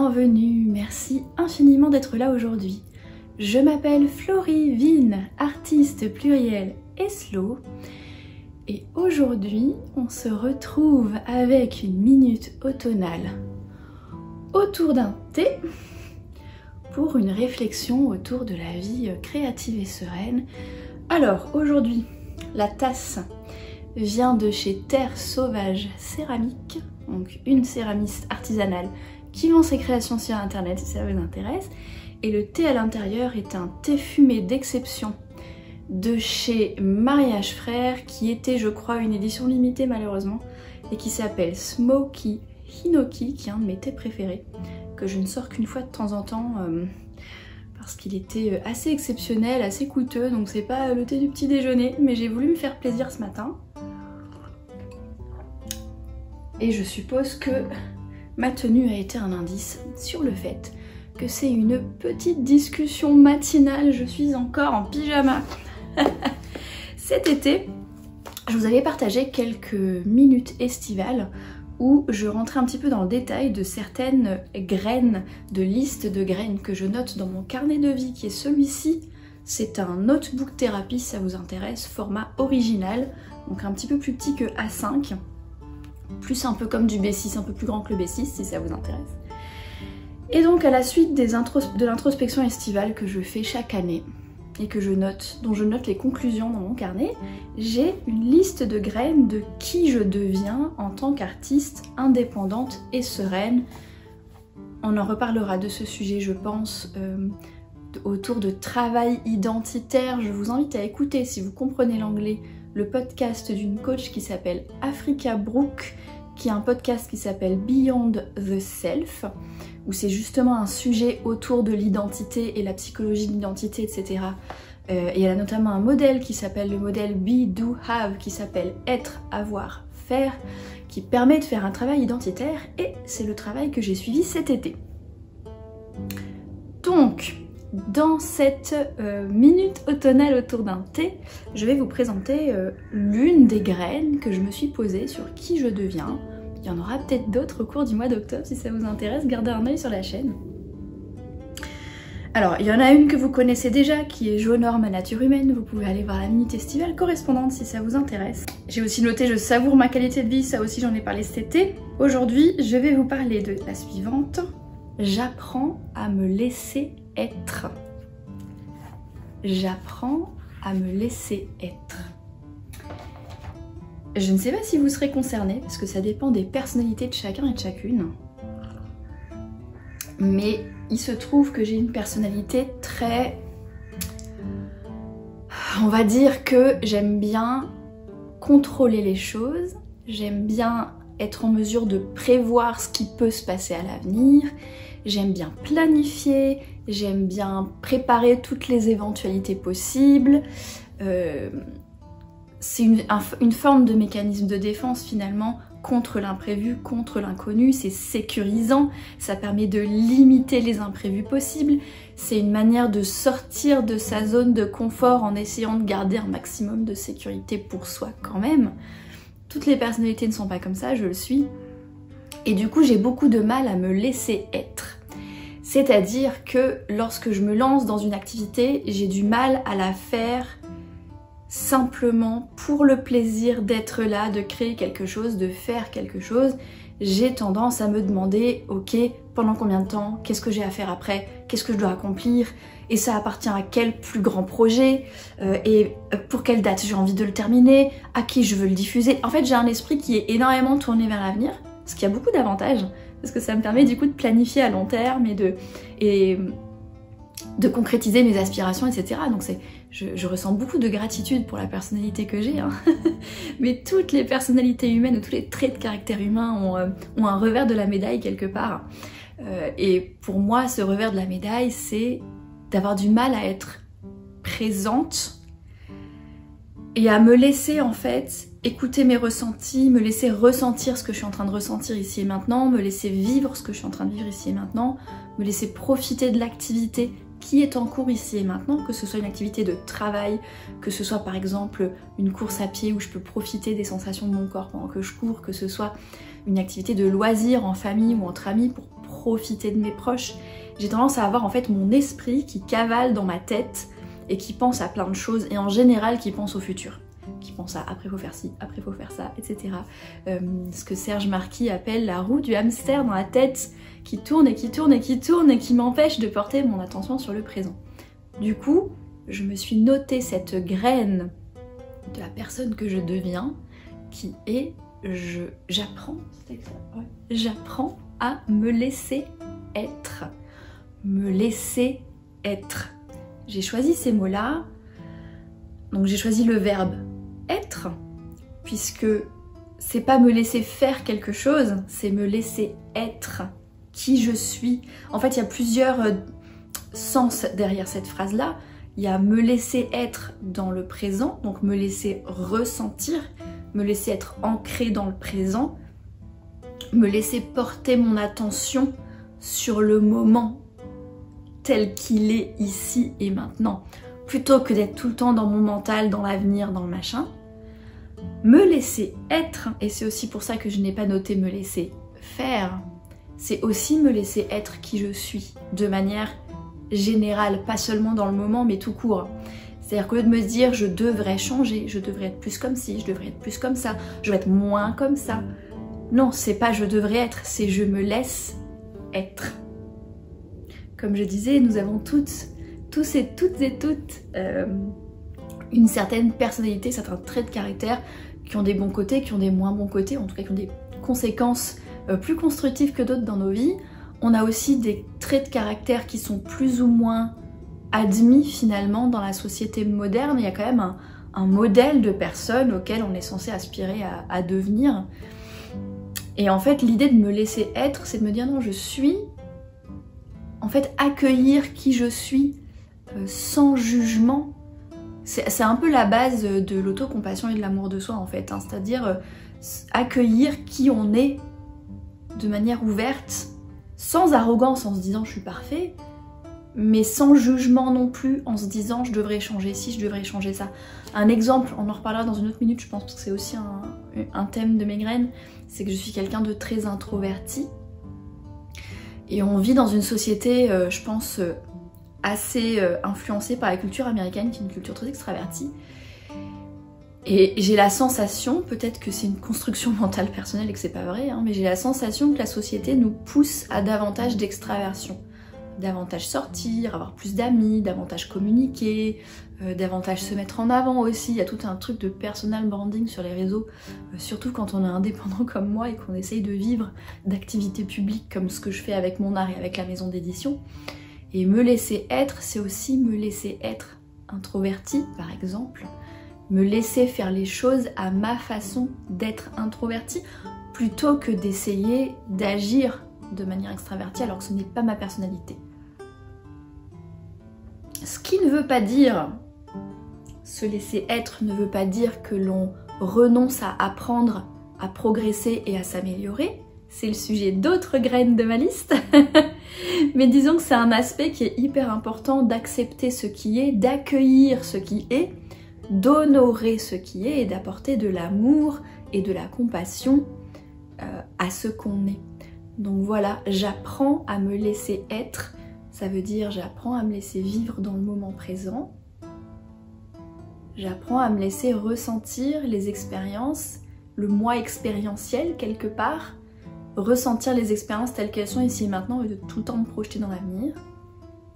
bienvenue, merci infiniment d'être là aujourd'hui. Je m'appelle Florie Vin, artiste pluriel et slow, et aujourd'hui on se retrouve avec une minute automnale autour d'un thé pour une réflexion autour de la vie créative et sereine. Alors aujourd'hui, la tasse vient de chez Terre Sauvage Céramique, donc une céramiste artisanale qui vend ses créations sur internet si ça vous intéresse. Et le thé à l'intérieur est un thé fumé d'exception de chez Mariage Frères qui était, je crois, une édition limitée malheureusement et qui s'appelle Smoky Hinoki, qui est un de mes thés préférés, que je ne sors qu'une fois de temps en temps parce qu'il était assez exceptionnel, assez coûteux, donc c'est pas le thé du petit déjeuner, mais j'ai voulu me faire plaisir ce matin. Et je suppose que ma tenue a été un indice sur le fait que c'est une petite discussion matinale. Je suis encore en pyjama. Cet été, je vous avais partagé quelques minutes estivales où je rentrais un petit peu dans le détail de certaines graines, de listes de graines que je note dans mon carnet de vie qui est celui-ci. C'est un notebook thérapie si ça vous intéresse, format original, donc un petit peu plus petit que A5. Plus un peu comme du B6, un peu plus grand que le B6 si ça vous intéresse. Et donc à la suite de l'introspection estivale que je fais chaque année et que je note, dont je note les conclusions dans mon carnet, j'ai une liste de graines de qui je deviens en tant qu'artiste indépendante et sereine. On en reparlera de ce sujet je pense autour de travail identitaire. Je vous invite à écouter, si vous comprenez l'anglais, le podcast d'une coach qui s'appelle Africa Brooke, qui a un podcast qui s'appelle Beyond the Self, où c'est justement un sujet autour de l'identité et la psychologie de l'identité, etc. Et elle a notamment un modèle qui s'appelle le modèle Be, Do, Have, qui s'appelle Être, Avoir, Faire, qui permet de faire un travail identitaire, et c'est le travail que j'ai suivi cet été. Donc, dans cette minute automnale autour d'un thé, je vais vous présenter l'une des graines que je me suis posée sur qui je deviens. Il y en aura peut-être d'autres au cours du mois d'octobre si ça vous intéresse, gardez un œil sur la chaîne. Alors, il y en a une que vous connaissez déjà qui est Jaune Or, ma nature humaine, vous pouvez aller voir la minute estivale correspondante si ça vous intéresse. J'ai aussi noté Je savoure ma qualité de vie, ça aussi j'en ai parlé cet été. Aujourd'hui, je vais vous parler de la suivante. J'apprends à me laisser être. J'apprends à me laisser être. Je ne sais pas si vous serez concernés, parce que ça dépend des personnalités de chacun et de chacune. Mais il se trouve que j'ai une personnalité très... On va dire que j'aime bien contrôler les choses, j'aime bien être en mesure de prévoir ce qui peut se passer à l'avenir, j'aime bien planifier, j'aime bien préparer toutes les éventualités possibles. C'est une forme de mécanisme de défense finalement contre l'imprévu, contre l'inconnu. C'est sécurisant, ça permet de limiter les imprévus possibles. C'est une manière de sortir de sa zone de confort en essayant de garder un maximum de sécurité pour soi quand même. Toutes les personnalités ne sont pas comme ça, je le suis. Et du coup, j'ai beaucoup de mal à me laisser être. C'est-à-dire que lorsque je me lance dans une activité, j'ai du mal à la faire simplement pour le plaisir d'être là, de créer quelque chose, de faire quelque chose. J'ai tendance à me demander, ok, pendant combien de temps, qu'est-ce que j'ai à faire après, qu'est-ce que je dois accomplir, et ça appartient à quel plus grand projet, et pour quelle date j'ai envie de le terminer, à qui je veux le diffuser. En fait, j'ai un esprit qui est énormément tourné vers l'avenir, ce qui a beaucoup d'avantages, parce que ça me permet du coup de planifier à long terme et de concrétiser mes aspirations, etc. Donc je ressens beaucoup de gratitude pour la personnalité que j'ai, hein. Mais toutes les personnalités humaines ou tous les traits de caractère humain ont un revers de la médaille quelque part. Et pour moi, ce revers de la médaille, c'est d'avoir du mal à être présente et à me laisser en fait écouter mes ressentis, me laisser ressentir ce que je suis en train de ressentir ici et maintenant, me laisser vivre ce que je suis en train de vivre ici et maintenant, me laisser profiter de l'activité qui est en cours ici et maintenant, que ce soit une activité de travail, que ce soit par exemple une course à pied où je peux profiter des sensations de mon corps pendant que je cours, que ce soit une activité de loisir en famille ou entre amis pour profiter de mes proches. J'ai tendance à avoir en fait mon esprit qui cavale dans ma tête et qui pense à plein de choses et en général qui pense au futur. Qui pense à après faut faire ci, après faut faire ça, etc. Ce que Serge Marquis appelle la roue du hamster dans la tête qui tourne et qui tourne et qui tourne et qui m'empêche de porter mon attention sur le présent. Du coup, je me suis noté cette graine de la personne que je deviens qui est j'apprends à me laisser être. Me laisser être. J'ai choisi ces mots-là, donc j'ai choisi le verbe être, puisque c'est pas me laisser faire quelque chose, c'est me laisser être qui je suis. En fait, il y a plusieurs sens derrière cette phrase-là. Il y a me laisser être dans le présent, donc me laisser ressentir, me laisser être ancré dans le présent, me laisser porter mon attention sur le moment tel qu'il est ici et maintenant, plutôt que d'être tout le temps dans mon mental, dans l'avenir, dans le machin. Me laisser être, et c'est aussi pour ça que je n'ai pas noté me laisser faire, c'est aussi me laisser être qui je suis, de manière générale, pas seulement dans le moment, mais tout court. C'est-à-dire qu'au lieu de me dire je devrais changer, je devrais être plus comme ci, je devrais être plus comme ça, je vais être moins comme ça. Non, c'est pas je devrais être, c'est je me laisse être. Comme je disais, nous avons tous et toutes une certaine personnalité, certains traits de caractère qui ont des bons côtés, qui ont des moins bons côtés, en tout cas qui ont des conséquences plus constructives que d'autres dans nos vies. On a aussi des traits de caractère qui sont plus ou moins admis finalement dans la société moderne. Il y a quand même un modèle de personne auquel on est censé aspirer à devenir. Et en fait, l'idée de me laisser être, c'est de me dire non, je suis, en fait, accueillir qui je suis sans jugement. C'est un peu la base de l'autocompassion et de l'amour de soi en fait, hein. C'est-à-dire accueillir qui on est de manière ouverte, sans arrogance en se disant je suis parfait, mais sans jugement non plus en se disant je devrais changer ci, je devrais changer ça. Un exemple, on en reparlera dans une autre minute je pense, parce que c'est aussi un thème de mes graines, c'est que je suis quelqu'un de très introverti. Et on vit dans une société, je pense, assez influencée par la culture américaine, qui est une culture très extravertie. Et j'ai la sensation, peut-être que c'est une construction mentale personnelle et que c'est pas vrai, hein, mais j'ai la sensation que la société nous pousse à davantage d'extraversion. Davantage sortir, avoir plus d'amis, davantage communiquer, davantage se mettre en avant aussi. Il y a tout un truc de personal branding sur les réseaux, surtout quand on est indépendant comme moi et qu'on essaye de vivre d'activités publiques comme ce que je fais avec mon art et avec la maison d'édition. Et me laisser être, c'est aussi me laisser être introverti, par exemple. Me laisser faire les choses à ma façon d'être introverti, plutôt que d'essayer d'agir de manière extravertie alors que ce n'est pas ma personnalité. Ce qui ne veut pas dire, se laisser être ne veut pas dire que l'on renonce à apprendre, à progresser et à s'améliorer. C'est le sujet d'autres graines de ma liste. Mais disons que c'est un aspect qui est hyper important d'accepter ce qui est, d'accueillir ce qui est, d'honorer ce qui est et d'apporter de l'amour et de la compassion à ce qu'on est. Donc voilà, j'apprends à me laisser être, ça veut dire j'apprends à me laisser vivre dans le moment présent, j'apprends à me laisser ressentir les expériences, le moi expérientiel quelque part, ressentir les expériences telles qu'elles sont ici et maintenant et de tout le temps me projeter dans l'avenir.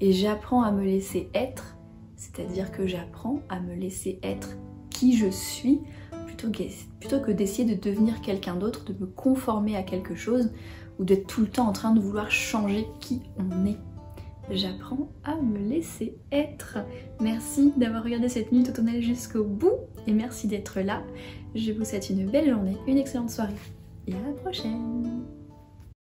Et j'apprends à me laisser être, c'est-à-dire que j'apprends à me laisser être qui je suis, plutôt que d'essayer de devenir quelqu'un d'autre, de me conformer à quelque chose ou d'être tout le temps en train de vouloir changer qui on est. J'apprends à me laisser être. Merci d'avoir regardé cette minute automnale jusqu'au bout et merci d'être là. Je vous souhaite une belle journée, une excellente soirée et à la prochaine.